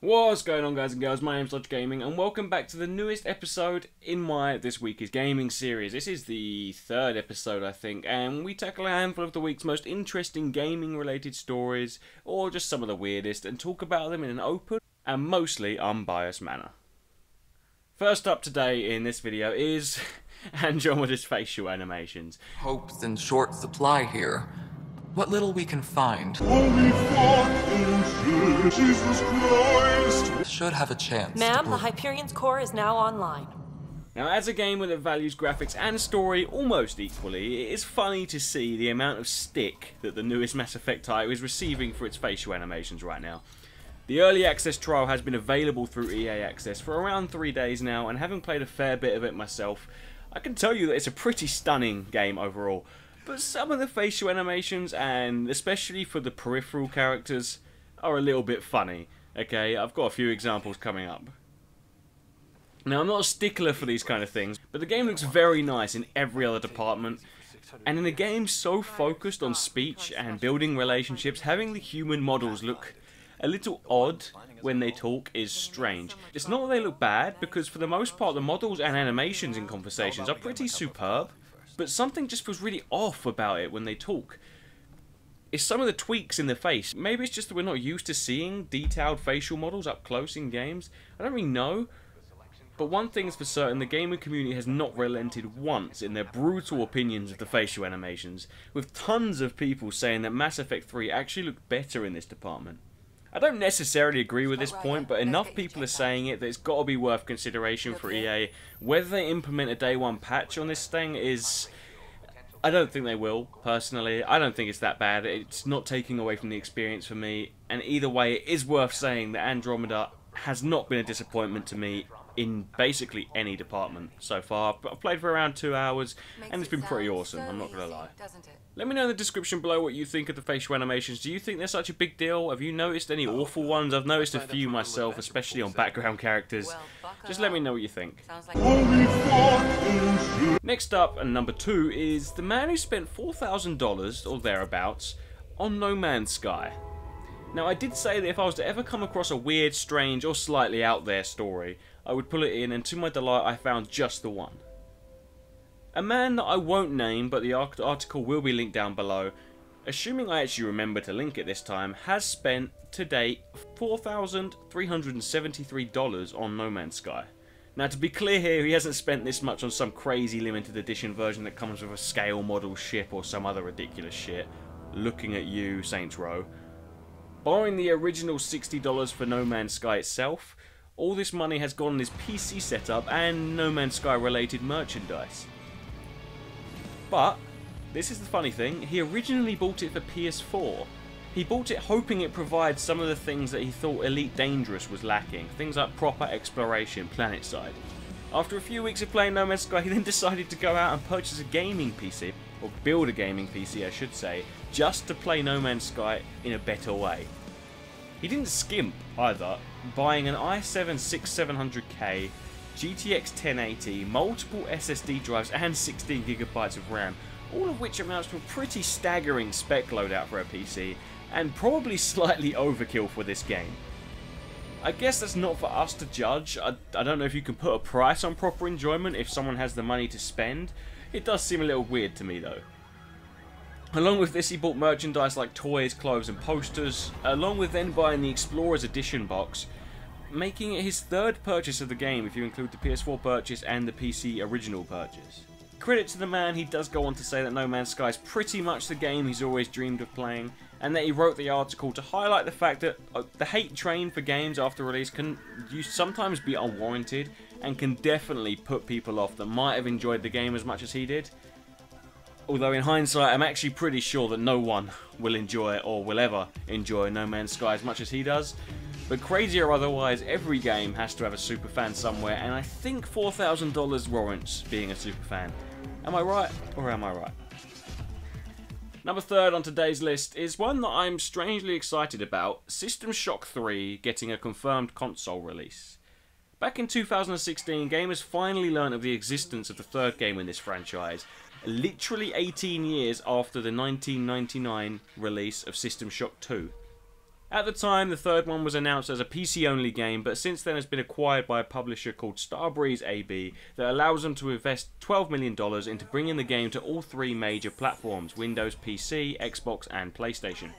What's going on, guys and girls? My name's Lodge Gaming and welcome back to the newest episode in my This Week is Gaming series. This is the third episode, I think, and we tackle a handful of the week's most interesting gaming related stories, or just some of the weirdest, and talk about them in an open and mostly unbiased manner. First up today in this video is Andromeda's facial animations. Hope's in short supply here. What little we can find Holy fucking shit, Jesus Christ! should have a chance. Ma'am, the Hyperion's core is now online. Now, as a game that values graphics and story almost equally, it is funny to see the amount of stick that the newest Mass Effect title is receiving for its facial animations right now. The early access trial has been available through EA Access for around 3 days now, and having played a fair bit of it myself, I can tell you that it's a pretty stunning game overall. But some of the facial animations, and especially for the peripheral characters, are a little bit funny. Okay, I've got a few examples coming up. Now, I'm not a stickler for these kind of things, but the game looks very nice in every other department. And in a game so focused on speech and building relationships, having the human models look a little odd when they talk is strange. It's not that they look bad, because for the most part the models and animations in conversations are pretty superb. But something just feels really off about it when they talk. It's some of the tweaks in the face. Maybe it's just that we're not used to seeing detailed facial models up close in games. I don't really know. But one thing is for certain, the gaming community has not relented once in their brutal opinions of the facial animations, with tons of people saying that Mass Effect 3 actually looked better in this department. I don't necessarily agree with this point, but enough people are saying it that it's got to be worth consideration for EA. Whether they implement a day one patch on this thing is... I don't think they will, personally. I don't think it's that bad. It's not taking away from the experience for me. And either way, it is worth saying that Andromeda has not been a disappointment to me in basically any department so far. I've played for around 2 hours, and it's been pretty awesome, I'm not going to lie. Let me know in the description below what you think of the facial animations. Do you think they're such a big deal? Have you noticed any awful ones? I've noticed a few myself, especially on background characters. Just let me know what you think. Holy fucking shit! Next up, and number 2, is the man who spent $4,000, or thereabouts, on No Man's Sky. Now, I did say that if I was to ever come across a weird, strange, or slightly out there story, I would pull it in, and to my delight I found just the one. A man that I won't name, but the article will be linked down below, assuming I actually remember to link it this time, has spent, to date, $4,373 on No Man's Sky. Now, to be clear here, he hasn't spent this much on some crazy limited edition version that comes with a scale model ship or some other ridiculous shit. Looking at you, Saints Row. Barring the original $60 for No Man's Sky itself, all this money has gone on his PC setup and No Man's Sky related merchandise. But, this is the funny thing, he originally bought it for PS4. He bought it hoping it provides some of the things that he thought Elite Dangerous was lacking, things like proper exploration planetside. After a few weeks of playing No Man's Sky, he then decided to go out and purchase a gaming PC, or build a gaming PC I should say, just to play No Man's Sky in a better way. He didn't skimp either, buying an i7-6700K, GTX 1080, multiple SSD drives and 16GB of RAM, all of which amounts to a pretty staggering spec loadout for a PC, and probably slightly overkill for this game. I guess that's not for us to judge. I don't know if you can put a price on proper enjoyment if someone has the money to spend. It does seem a little weird to me though. Along with this, he bought merchandise like toys, clothes and posters, along with then buying the Explorer's Edition box, making it his third purchase of the game if you include the PS4 purchase and the PC original purchase. Credit to the man, he does go on to say that No Man's Sky is pretty much the game he's always dreamed of playing, and that he wrote the article to highlight the fact that the hate train for games after release can sometimes be unwarranted, and can definitely put people off that might have enjoyed the game as much as he did. Although in hindsight, I'm actually pretty sure that no one will enjoy or will ever enjoy No Man's Sky as much as he does. But crazy or otherwise, every game has to have a superfan somewhere, and I think $4,000 warrants being a superfan. Am I right, or am I right? Number 3 on today's list is one that I'm strangely excited about, System Shock 3 getting a confirmed console release. Back in 2016, gamers finally learned of the existence of the third game in this franchise, literally 18 years after the 1999 release of System Shock 2. At the time, the third one was announced as a PC-only game, but since then has been acquired by a publisher called Starbreeze AB that allows them to invest $12 million into bringing the game to all three major platforms, Windows, PC, Xbox and PlayStation.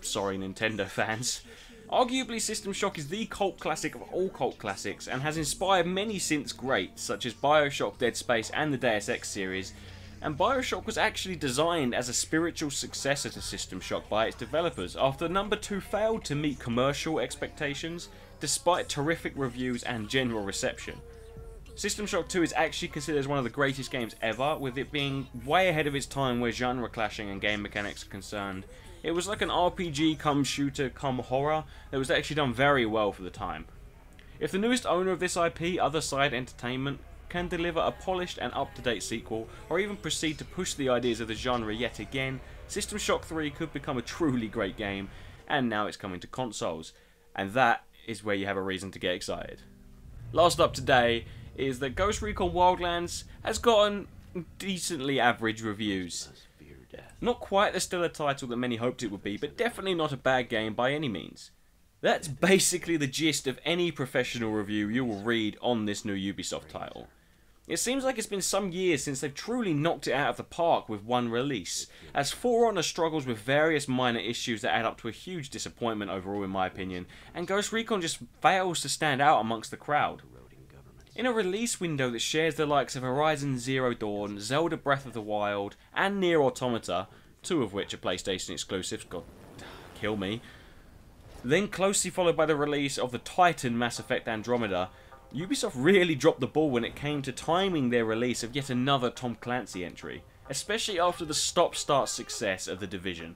Sorry Nintendo fans. Arguably, System Shock is the cult classic of all cult classics and has inspired many since greats such as BioShock, Dead Space and the Deus Ex series. And BioShock was actually designed as a spiritual successor to System Shock by its developers after number 2 failed to meet commercial expectations despite terrific reviews and general reception. System Shock 2 is actually considered as one of the greatest games ever, with it being way ahead of its time where genre clashing and game mechanics are concerned. It was like an RPG come shooter come horror that was actually done very well for the time. If the newest owner of this IP, Other Side Entertainment, can deliver a polished and up-to-date sequel, or even proceed to push the ideas of the genre yet again, System Shock 3 could become a truly great game, and now it's coming to consoles, and that is where you have a reason to get excited. Last up today is that Ghost Recon Wildlands has gotten decently average reviews. Not quite the stellar title that many hoped it would be, but definitely not a bad game by any means. That's basically the gist of any professional review you will read on this new Ubisoft title. It seems like it's been some years since they've truly knocked it out of the park with one release, as For Honor struggles with various minor issues that add up to a huge disappointment overall in my opinion, and Ghost Recon just fails to stand out amongst the crowd. In a release window that shares the likes of Horizon Zero Dawn, Zelda Breath of the Wild, and Nier Automata, two of which are PlayStation exclusives, god, kill me, then closely followed by the release of the Titan Mass Effect Andromeda, Ubisoft really dropped the ball when it came to timing their release of yet another Tom Clancy entry, especially after the stop-start success of The Division.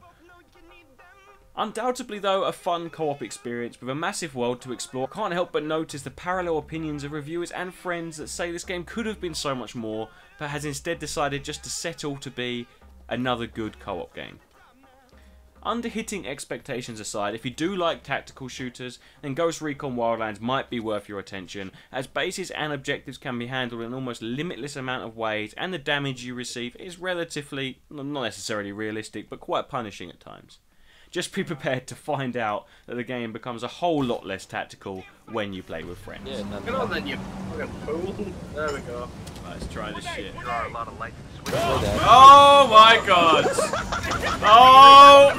Undoubtedly though, a fun co-op experience with a massive world to explore. Can't help but notice the parallel opinions of reviewers and friends that say this game could have been so much more, but has instead decided just to settle to be another good co-op game. Under-hitting expectations aside, if you do like tactical shooters, then Ghost Recon Wildlands might be worth your attention, as bases and objectives can be handled in an almost limitless amount of ways, and the damage you receive is relatively, not necessarily realistic, but quite punishing at times. Just be prepared to find out that the game becomes a whole lot less tactical when you play with friends. Yeah, get on then, you fucking fool. There we go. Let's try this shit. Oh my god! Oh!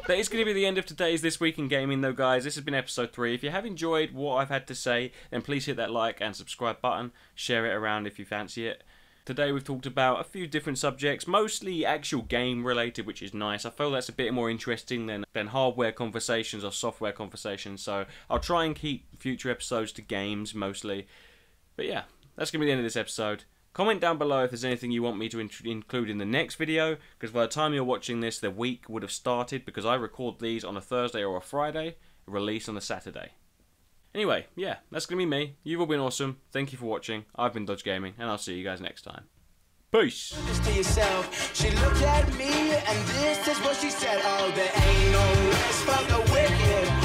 That is going to be the end of today's This Week in Gaming though, guys. This has been episode 3. If you have enjoyed what I've had to say, then please hit that like and subscribe button. Share it around if you fancy it. Today we've talked about a few different subjects, mostly actual game related, which is nice. I feel that's a bit more interesting than hardware conversations or software conversations, so I'll try and keep future episodes to games mostly. But yeah, that's going to be the end of this episode. Comment down below if there's anything you want me to include in the next video, because by the time you're watching this, the week would have started, because I record these on a Thursday or a Friday, release on a Saturday. Anyway, yeah, that's going to be me. You've all been awesome. Thank you for watching. I've been Dodge Gaming, and I'll see you guys next time. Peace! She looked at me, and this is what she said. Oh, there ain't no rest for the wicked.